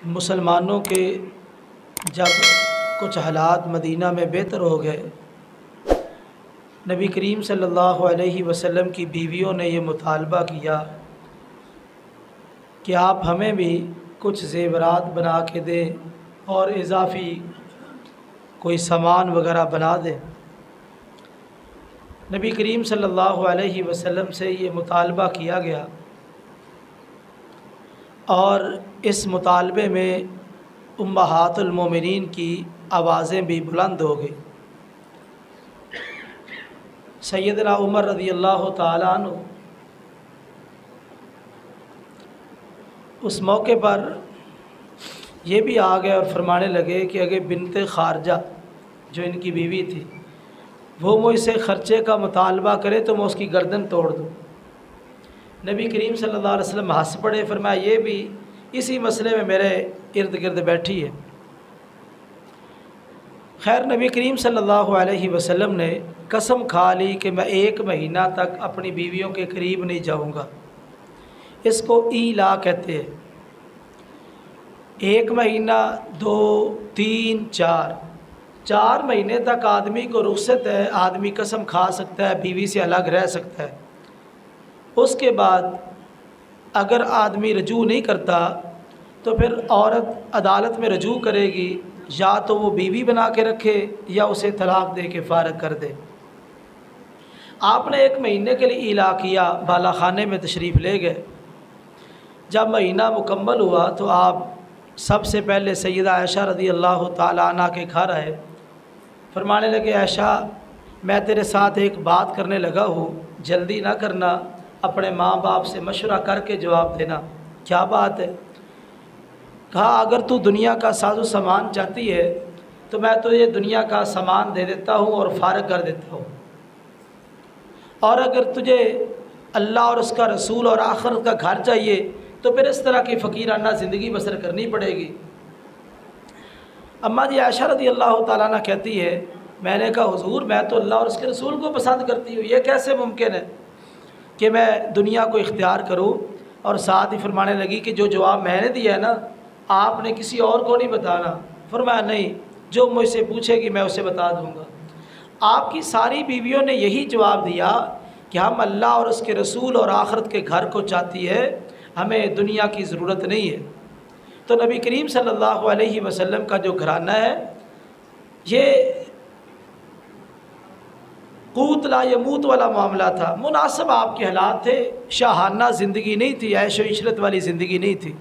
مسلمانوں کے جب کچھ حالات مدینہ میں بہتر ہو گئے، نبی کریم صلی اللہ علیہ وسلم کی بیویوں نے یہ مطالبہ کیا کہ آپ ہمیں بھی کچھ زیورات بنا کے دیں اور اضافی کوئی سامان وغیرہ بنا دیں۔ نبی کریم صلی اللہ علیہ وسلم سے یہ مطالبہ کیا گیا اور اس مطالبے میں امہات المومنین کی آوازیں بھی بلند ہو گئی۔ سیدنا عمر رضی اللہ تعالیٰ عنہ اس موقع پر یہ بھی آ گئے اور فرمانے لگے کہ اگر بنت خارجہ جو ان کی بیوی تھی وہ مجھ سے خرچے کا مطالبہ کرے تو میں اس کی گردن توڑ دوں۔ نبی کریم صلی اللہ علیہ وسلم ہنس پڑے، فرمایا یہ بھی اسی مسئلے میں میرے ارد گرد بیٹھی ہے۔ خیر، نبی کریم صلی اللہ علیہ وسلم نے قسم کھا لی کہ میں 1 مہینہ تک اپنی بیویوں کے قریب نہیں جاؤں گا۔ اس کو ایلا کہتے ہیں۔ 1 مہینہ، 2، 3، 4 مہینے تک آدمی کو رخصت ہے، آدمی قسم کھا سکتا ہے، بیوی سے الگ رہ سکتا ہے۔ اس کے بعد اگر آدمی رجوع نہیں کرتا تو پھر عورت عدالت میں رجوع کرے گی، یا تو وہ بیوی بنا کے رکھے یا اسے طلاق دے کے فارغ کر دے۔ آپ نے 1 مہینے کے لیے ایلا کیا، بالا خانے میں تشریف لے گئے۔ جب مہینہ مکمل ہوا تو آپ سب سے پہلے سیدہ عائشہ رضی اللہ تعالیٰ عنہ کے گھر آئے، فرمانے لگے عائشہ میں تیرے ساتھ ایک بات کرنے لگا ہوں، جلدی نہ کرنا، اپنے ماں باپ سے مشورہ کر کے جواب دینا۔ کیا بات ہے؟ کہا اگر تو دنیا کا ساز و سامان چاہتی ہے تو میں تجھے دنیا کا سامان دے دیتا ہوں اور فارغ کر دیتا ہوں، اور اگر تجھے اللہ اور اس کا رسول اور آخرت کا گھر چاہیے تو پھر اس طرح کی فقیرانہ زندگی بسر کرنی پڑے گی۔ اماں جی عائشہ رضی اللہ تعالیٰ عنہ کہتی ہے میں نے کہا حضور میں تو اللہ اور اس کے رسول کو پسند کرتی ہوں، یہ کیسے ممکن ہے کہ میں دنیا کو اختیار کروں؟ اور ساتھ ہی فرمانے لگی کہ جو جواب میں نے دیا ہے نا آپ نے کسی اور کو نہیں بتانا۔ فرمایا نہیں، جو مجھ سے پوچھے گی میں اسے بتا دوں گا۔ آپ کی ساری بیویوں نے یہی جواب دیا کہ ہم اللہ اور اس کے رسول اور آخرت کے گھر کو چاہتی ہے، ہمیں دنیا کی ضرورت نہیں ہے۔ تو نبی کریم صلی اللہ علیہ وسلم کا جو گھرانہ ہے یہ قوت لا یموت والا معاملہ تھا، مناسب آپ کے حالات تھے، شاہانہ زندگی نہیں تھی، عیش و عشرت والی زندگی نہیں تھی۔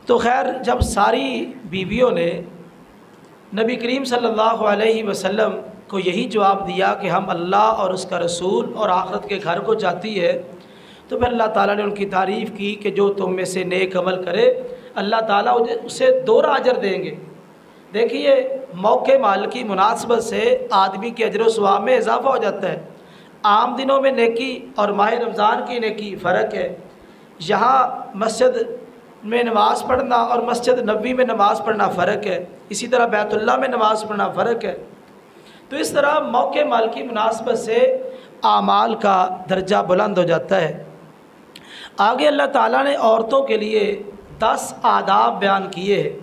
تو خیر جب ساری بیویوں نے نبی کریم صلی اللہ علیہ وسلم کو یہی جواب دیا کہ ہم اللہ اور اس کا رسول اور آخرت کے گھر کو چاہتی ہے، تو پھر اللہ تعالیٰ نے ان کی تعریف کی کہ جو تم میں سے نیک عمل کرے اللہ تعالیٰ اسے 2 اجر دیں گے۔ دیکھیے موقع مال کی مناسبت سے آدمی کے اجر و ثواب میں اضافہ ہو جاتا ہے۔ عام دنوں میں نیکی اور ماہ رمضان کی نیکی فرق ہے۔ یہاں مسجد میں نماز پڑھنا اور مسجد نبوی میں نماز پڑھنا فرق ہے، اسی طرح بیت اللہ میں نماز پڑھنا فرق ہے۔ تو اس طرح موقع مال کی مناسبت سے اعمال کا درجہ بلند ہو جاتا ہے۔ آگے اللہ تعالیٰ نے عورتوں کے لیے 10 آداب بیان کیے ہیں۔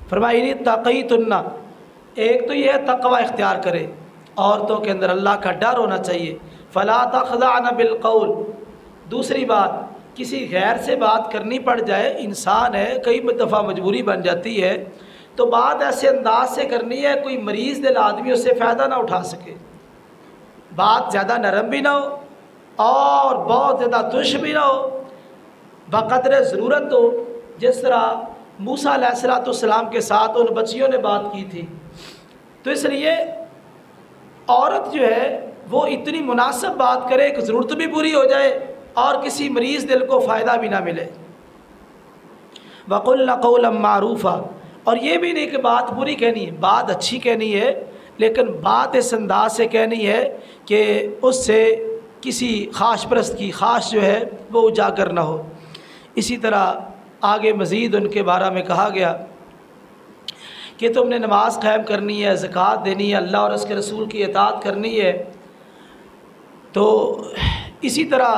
فرمایا تقیتن، ایک تو یہ ہے تقوی اختیار کرے، عورتوں کے اندر اللہ کا ڈر ہونا چاہیے۔ فلا تخضعن بالقول، دوسری بات کسی غیر سے بات کرنی پڑ جائے، انسان ہے کئی دفعہ مجبوری بن جاتی ہے، تو بات ایسے انداز سے کرنی ہے کوئی مریض دل آدمی اس سے فائدہ نہ اٹھا سکے، بات زیادہ نرم بھی نہ ہو اور بہت زیادہ تش بھی نہ ہو، بقدر ضرورت ہو، جس طرح موسیٰ علیہ السلام کے ساتھ ان بچیوں نے بات کی تھی۔ تو اس لیے عورت جو ہے وہ اتنی مناسب بات کرے کہ ضرورت بھی پوری ہو جائے اور کسی مریض دل کو فائدہ بھی نہ ملے۔ وَقُلْنَ قَوْلًا مَّعْرُوفًا، اور یہ بھی نہیں کہ بات بری کہنی ہے، بات اچھی کہنی ہے، لیکن بات اس انداز سے کہنی ہے کہ اس سے کسی خواہش پرست کی خواہش جو ہے وہ اجاگر نہ ہو۔ اسی طرح آگے مزید ان کے بارے میں کہا گیا کہ تم نے نماز قائم کرنی ہے، زکوٰۃ دینی ہے، اللہ اور اس کے رسول کی اطاعت کرنی ہے۔ تو اسی طرح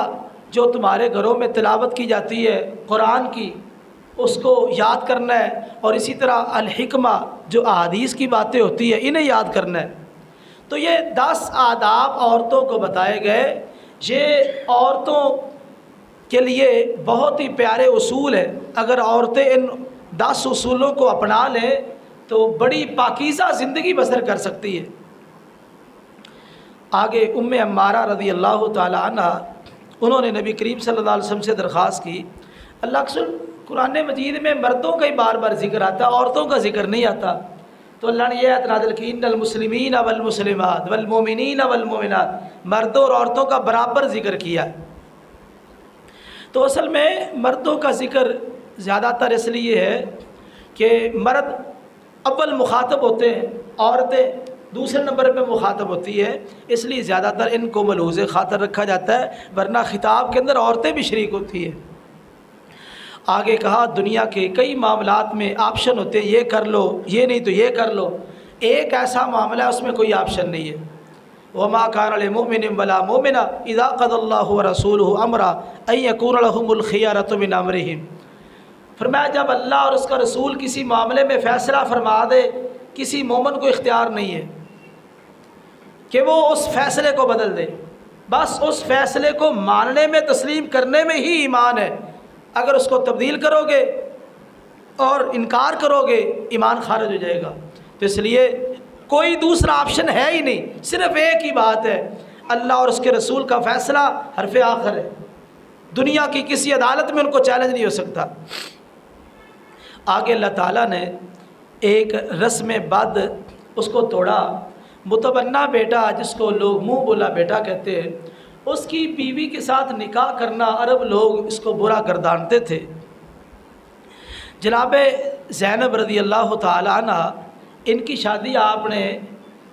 جو تمہارے گھروں میں تلاوت کی جاتی ہے قرآن کی، اس کو یاد کرنا ہے، اور اسی طرح الحکمہ جو احادیث کی باتیں ہوتی ہیں انہیں یاد کرنا ہے۔ تو یہ 10 آداب عورتوں کو بتائے گئے۔ یہ عورتوں کے لیے بہت ہی پیارے اصول ہیں، اگر عورتیں ان 10 اصولوں کو اپنا لیں تو بڑی پاکیزہ زندگی بسر کر سکتی ہے۔ آگے ام عمارہ رضی اللہ تعالی عنہ، انہوں نے نبی کریم صلی اللہ علیہ وسلم سے درخواست کی، اللہ کے رسول قرآن مجید میں مردوں کا ہی بار بار ذکر آتا ہے، عورتوں کا ذکر نہیں آتا، تو اللہ نے یہ آیت نازل کی ان المسلمین والمسلمات والمؤمنین والمؤمنات، مردوں اور عورتوں کا برابر ذکر کیا۔ تو اصل میں مردوں کا ذکر زیادہ تر اس لیے ہے کہ مرد اول مخاطب ہوتے ہیں، عورتیں دوسرے نمبر پہ مخاطب ہوتی ہے، اس لیے زیادہ تر ان کو ملحوظ خاطر رکھا جاتا ہے، ورنہ خطاب کے اندر عورتیں بھی شریک ہوتی ہیں۔ آگے کہا دنیا کے کئی معاملات میں آپشن ہوتے ہیں، یہ کر لو، یہ نہیں تو یہ کر لو، ایک ایسا معاملہ ہے اس میں کوئی آپشن نہیں ہے۔ وما كان لمؤمن ولا مؤمنة اذا قضى الله ورسوله امرا ان يكون لهم الخيارة من امرهم، فرمایا جب اللہ اور اس کا رسول کسی معاملے میں فیصلہ فرما دے، کسی مومن کو اختیار نہیں ہے کہ وہ اس فیصلے کو بدل دے، بس اس فیصلے کو ماننے میں، تسلیم کرنے میں ہی ایمان ہے۔ اگر اس کو تبدیل کرو گے اور انکار کرو گے، ایمان خارج ہو جائے گا۔ تو اس لیے کوئی دوسرا آپشن ہے ہی نہیں، صرف ایک ہی بات ہے، اللہ اور اس کے رسول کا فیصلہ حرف آخر ہے، دنیا کی کسی عدالت میں ان کو چیلنج نہیں ہو سکتا۔ آگے اللہ تعالیٰ نے ایک رسم بد اس کو توڑا، متبنہ بیٹا جس کو لوگ منہ بولا بیٹا کہتے ہیں، اس کی بیوی کے ساتھ نکاح کرنا عرب لوگ اس کو برا گردانتے تھے۔ جناب زینب رضی اللہ تعالی عنہ، ان کی شادی آپ نے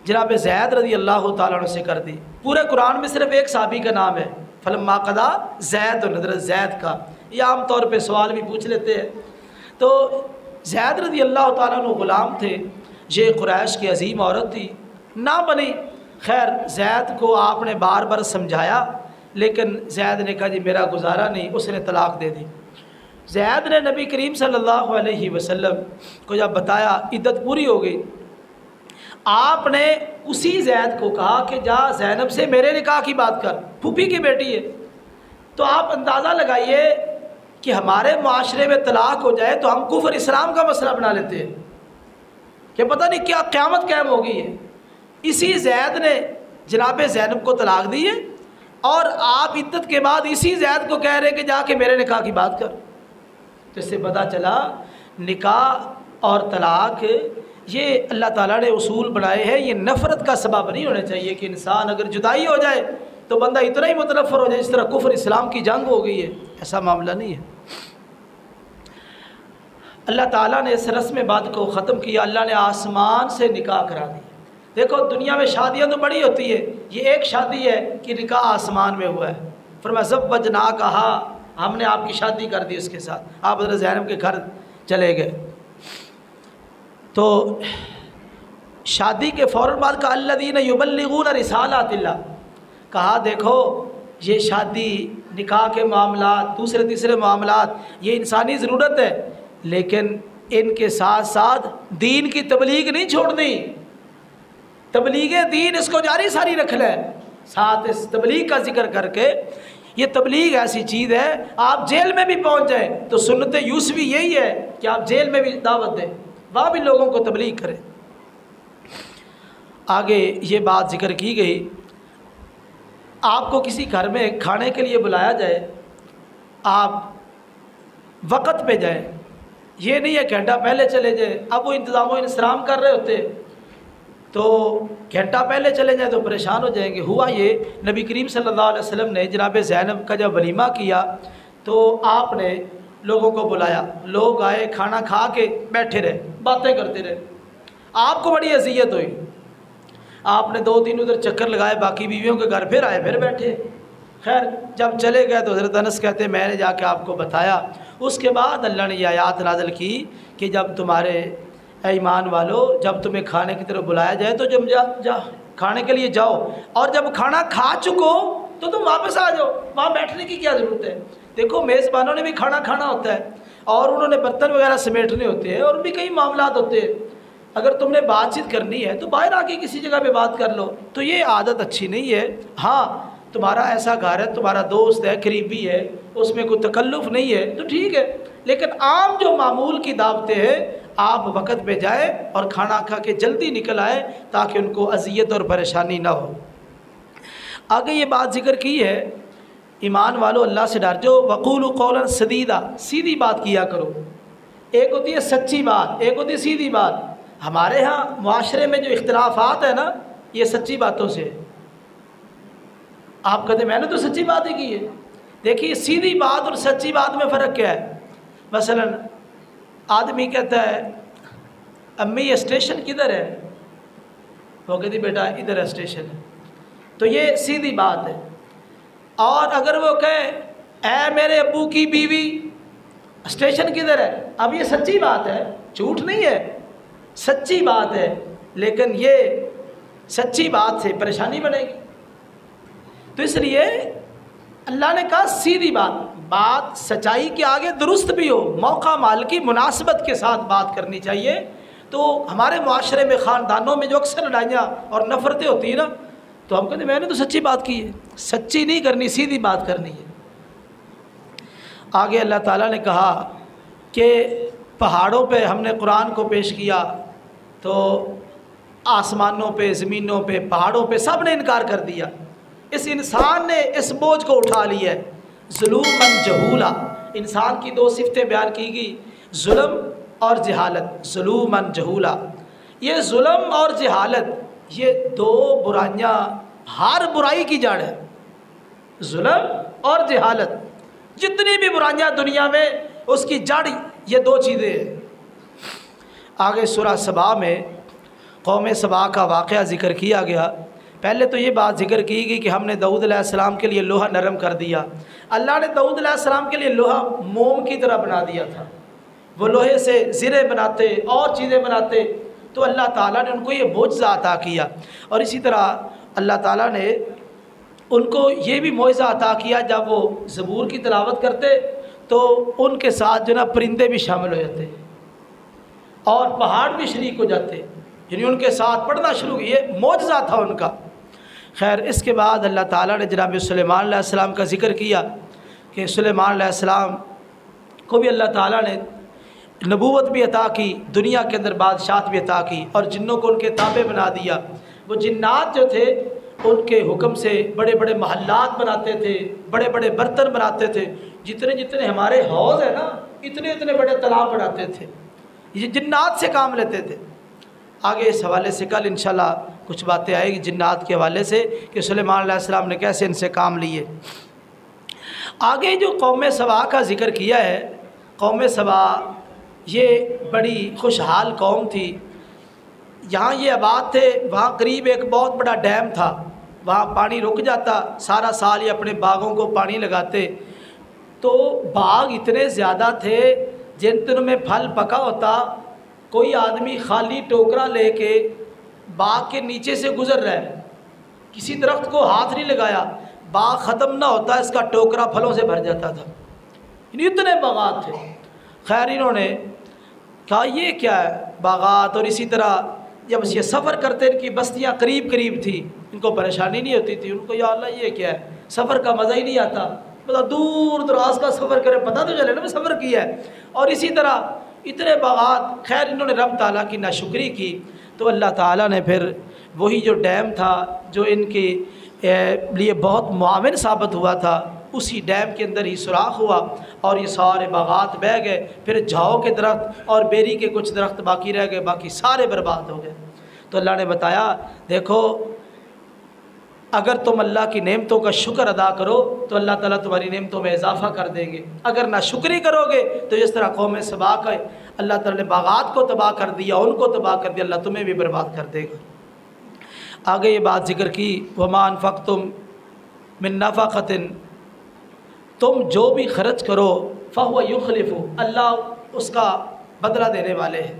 جناب زید رضی اللہ تعالیٰ عنہ سے کر دی۔ پورے قرآن میں صرف ایک صحابی کا نام ہے، فلما قضا زید، حضرت زید کا، یہ عام طور پہ سوال بھی پوچھ لیتے ہیں۔ تو زید رضی اللہ تعالیٰ عنہ غلام تھے، یہ قریش کی عظیم عورت تھی، نہ بنی۔ خیر زید کو آپ نے بار بار سمجھایا، لیکن زید نے کہا جی میرا گزارا نہیں، اس نے طلاق دے دی۔ زید نے نبی کریم صلی اللہ علیہ وسلم کو جب بتایا، عدت پوری ہو گئی، آپ نے اسی زید کو کہا کہ جا زینب سے میرے نکاح کی بات کر، پھوپھی کی بیٹی ہے۔ تو آپ اندازہ لگائیے کہ ہمارے معاشرے میں طلاق ہو جائے تو ہم کفر اسلام کا مسئلہ بنا لیتے ہیں کہ پتہ نہیں کیا قیامت قائم ہو گئی ہے۔ اسی زید نے جناب زینب کو طلاق دی ہے، اور آپ عدت کے بعد اسی زید کو کہہ رہے کہ جا کے میرے نکاح کی بات کر۔ تو اس سے پتہ چلا نکاح اور طلاق یہ اللہ تعالیٰ نے اصول بنائے ہیں، یہ نفرت کا سبب نہیں ہونا چاہیے کہ انسان اگر جدائی ہو جائے تو بندہ اتنا ہی متنفر ہو جائے جس طرح کفر اسلام کی جنگ ہو گئی ہے، ایسا معاملہ نہیں ہے۔ اللہ تعالیٰ نے اس رسم بات کو ختم کیا، اللہ نے آسمان سے نکاح کرا دی۔ دیکھو دنیا میں شادیاں تو بڑی ہوتی ہے، یہ ایک شادی ہے کہ نکاح آسمان میں ہوا ہے۔ فرمایا زوجناکہا، ہم نے آپ کی شادی کر دی اس کے ساتھ، آپ حضرت زینب کے گھر چلے گئے۔ تو شادی کے فوراً بعد کہا الذین یبلغون رسالات اللہ، کہا دیکھو یہ شادی، نکاح کے معاملات، دوسرے تیسرے معاملات یہ انسانی ضرورت ہے، لیکن ان کے ساتھ ساتھ دین کی تبلیغ نہیں چھوڑنی، تبلیغ دین اس کو جاری ساری رکھنا ہے۔ ساتھ اس تبلیغ کا ذکر کر کے، یہ تبلیغ ایسی چیز ہے آپ جیل میں بھی پہنچ جائیں تو سنت یوسفی یہی ہے کہ آپ جیل میں بھی دعوت دیں، وہاں بھی لوگوں کو تبلیغ کریں۔ آگے یہ بات ذکر کی گئی، آپ کو کسی گھر میں کھانے کے لیے بلایا جائے، آپ وقت پہ جائیں، یہ نہیں ہے گھنٹہ پہلے چلے جائیں۔ اب وہ انتظام و انصرام کر رہے ہوتے تو گھنٹہ پہلے چلے جائیں تو پریشان ہو جائیں گے۔ ہوا یہ نبی کریم صلی اللہ علیہ وسلم نے جناب زینب کا جب ولیمہ کیا تو آپ نے لوگوں کو بلایا، لوگ آئے، کھانا کھا کے بیٹھے رہے، باتیں کرتے رہے، آپ کو بڑی اذیت ہوئی، آپ نے 2-3 ادھر چکر لگائے، باقی بیویوں کے گھر پھر آئے، پھر بیٹھے۔ خیر جب چلے گئے تو حضرت انس کہتے ہیں میں نے جا کے آپ کو بتایا۔ اس کے بعد اللہ نے یہ آیات نازل کی کہ جب تمہارے اے ایمان والو، جب تمہیں کھانے کی طرف بلایا جائے تو جب کھانے کے لیے جاؤ، اور جب کھانا کھا چکو تو تم واپس آ جاؤ، وہاں بیٹھنے کی کیا ضرورت ہے؟ دیکھو میزبانوں نے بھی کھانا کھانا ہوتا ہے اور انہوں نے برتن وغیرہ سمیٹنے ہوتے ہیں اور بھی کئی معاملات ہوتے ہیں۔ اگر تم نے بات چیت کرنی ہے تو باہر آ کے کسی جگہ پہ بات کر لو۔ تو یہ عادت اچھی نہیں ہے۔ ہاں تمہارا ایسا گھر ہے، تمہارا دوست ہے، قریبی ہے، اس میں کوئی تکلف نہیں ہے تو ٹھیک ہے، لیکن عام جو معمول کی دعوتیں ہیں آپ وقت پہ جائیں اور کھانا کھا کے جلدی نکل آئیں تاکہ ان کو اذیت اور پریشانی نہ ہو۔ آگے یہ بات ذکر کی ہے، ایمان والو اللہ سے ڈر جو، وقولوا قولا سدیدا، سیدھی بات کیا کرو۔ ایک ہوتی ہے سچی بات، ایک ہوتی ہے سیدھی بات۔ ہمارے ہاں معاشرے میں جو اختلافات ہیں نا، یہ سچی باتوں سے۔ آپ کہتے ہیں میں نے تو سچی بات ہی کی ہے۔ دیکھیے سیدھی بات اور سچی بات میں فرق کیا ہے؟ مثلا آدمی کہتا ہے امی یہ اسٹیشن کدھر ہے؟ وہ کہتی بیٹا ادھر ہے اسٹیشن ہے، تو یہ سیدھی بات ہے۔ اور اگر وہ کہے اے میرے ابو کی بیوی اسٹیشن کدھر ہے، اب یہ سچی بات ہے، جھوٹ نہیں ہے، سچی بات ہے، لیکن یہ سچی بات سے پریشانی بنے گی۔ تو اس لیے اللہ نے کہا سیدھی بات، بات سچائی کے آگے درست بھی ہو، موقع مال کی مناسبت کے ساتھ بات کرنی چاہیے۔ تو ہمارے معاشرے میں خاندانوں میں جو اکثر لڑائیاں اور نفرتیں ہوتی ہیں نا، تو ہم کہتے ہیں میں نے تو سچی بات کی ہے، سچی نہیں کرنی، سیدھی بات کرنی ہے۔ آگے اللہ تعالیٰ نے کہا کہ پہاڑوں پہ ہم نے قرآن کو پیش کیا تو آسمانوں پہ، زمینوں پہ، پہاڑوں پہ سب نے انکار کر دیا۔ اس انسان نے اس بوجھ کو اٹھا لیا ہے، ظلوماً جہولا۔ انسان کی دو صفتیں بیان کی گئی، ظلم اور جہالت، ظلوماً جہولا۔ یہ ظلم اور جہالت یہ دو برائیاں ہر برائی کی جڑ ہے، ظلم اور جہالت۔ جتنی بھی برائیاں دنیا میں اس کی جڑ یہ دو چیزیں ہیں۔ آگے سورہ سبا میں قوم سبا کا واقعہ ذکر کیا گیا۔ پہلے تو یہ بات ذکر کی گئی کہ ہم نے داؤد علیہ السلام کے لیے لوہا نرم کر دیا۔ اللہ نے داؤد علیہ السلام کے لیے لوہا موم کی طرح بنا دیا تھا، وہ لوہے سے زرے بناتے اور چیزیں بناتے، تو اللہ تعالیٰ نے ان کو یہ معجزہ عطا کیا۔ اور اسی طرح اللہ تعالیٰ نے ان کو یہ بھی معجزہ عطا کیا، جب وہ زبور کی تلاوت کرتے تو ان کے ساتھ جو نا پرندے بھی شامل ہو جاتے اور پہاڑ بھی شریک ہو جاتے، یعنی ان کے ساتھ پڑھنا شروع کیا، یہ معجزہ تھا ان کا۔ خیر اس کے بعد اللہ تعالیٰ نے جناب سلیمان علیہ السلام کا ذکر کیا کہ سلیمان علیہ السلام کو بھی اللہ تعالیٰ نے نبوت بھی عطا کی، دنیا کے اندر بادشاہت بھی عطا کی، اور جنوں کو ان کے تابع بنا دیا۔ وہ جنات جو تھے ان کے حکم سے بڑے بڑے محلات بناتے تھے، بڑے بڑے برتن بناتے تھے، جتنے جتنے ہمارے حوض ہیں نا اتنے اتنے بڑے تالاب بناتے تھے، یہ جنات سے کام لیتے تھے۔ آگے اس حوالے سے کل انشاءاللہ کچھ باتیں آئے گی جنات کے حوالے سے کہ سلیمان علیہ السلام نے کیسے ان سے کام لیے۔ آگے جو قوم سبا کا ذکر کیا ہے، قوم سبا یہ بڑی خوشحال قوم تھی، یہاں یہ آباد تھے، وہاں قریب ایک بہت بڑا ڈیم تھا، وہاں پانی رک جاتا، سارا سال یہ اپنے باغوں کو پانی لگاتے، تو باغ اتنے زیادہ تھے جن دنوں میں پھل پکا ہوتا کوئی آدمی خالی ٹوکرا لے کے باغ کے نیچے سے گزر رہا ہے، کسی درخت کو ہاتھ نہیں لگایا، باغ ختم نہ ہوتا اس کا ٹوکرا پھلوں سے بھر جاتا تھا، یعنی اتنے باغات تھے۔ خیر انہوں نے کہا یہ کیا ہے باغات، اور اسی طرح جب یہ سفر کرتے ان کی بستیاں قریب قریب تھی، ان کو پریشانی نہیں ہوتی تھی، ان کو یا اللہ یہ کیا ہے، سفر کا مزہ ہی نہیں آتا، مطلب دور دراز کا سفر کرے پتہ تو چلے نا میں سفر کیا ہے، اور اسی طرح اتنے باغات۔ خیر انہوں نے رب تعالیٰ کی ناشکری کی تو اللہ تعالیٰ نے پھر وہی جو ڈیم تھا جو ان کے لیے بہت معاون ثابت ہوا تھا، اسی ڈیم کے اندر ہی سوراخ ہوا اور یہ سارے باغات بہہ گئے، پھر جھاؤ کے درخت اور بیری کے کچھ درخت باقی رہ گئے، باقی سارے برباد ہو گئے۔ تو اللہ نے بتایا دیکھو اگر تم اللہ کی نعمتوں کا شکر ادا کرو تو اللہ تعالیٰ تمہاری نعمتوں میں اضافہ کر دیں گے، اگر نہ شکری کرو گے تو جس طرح قوم سبا کا اللہ تعالیٰ نے باغات کو تباہ کر دیا، ان کو تباہ کر دیا، اللہ تمہیں بھی برباد کر دے گا۔ آگے یہ بات ذکر کی وَمَا أَنفَقْتُم مِّن نَفَقَةٍ، تم جو بھی خرچ کرو فَهُوَ يُخْلِفُ، اللہ اس کا بدلہ دینے والے ہیں۔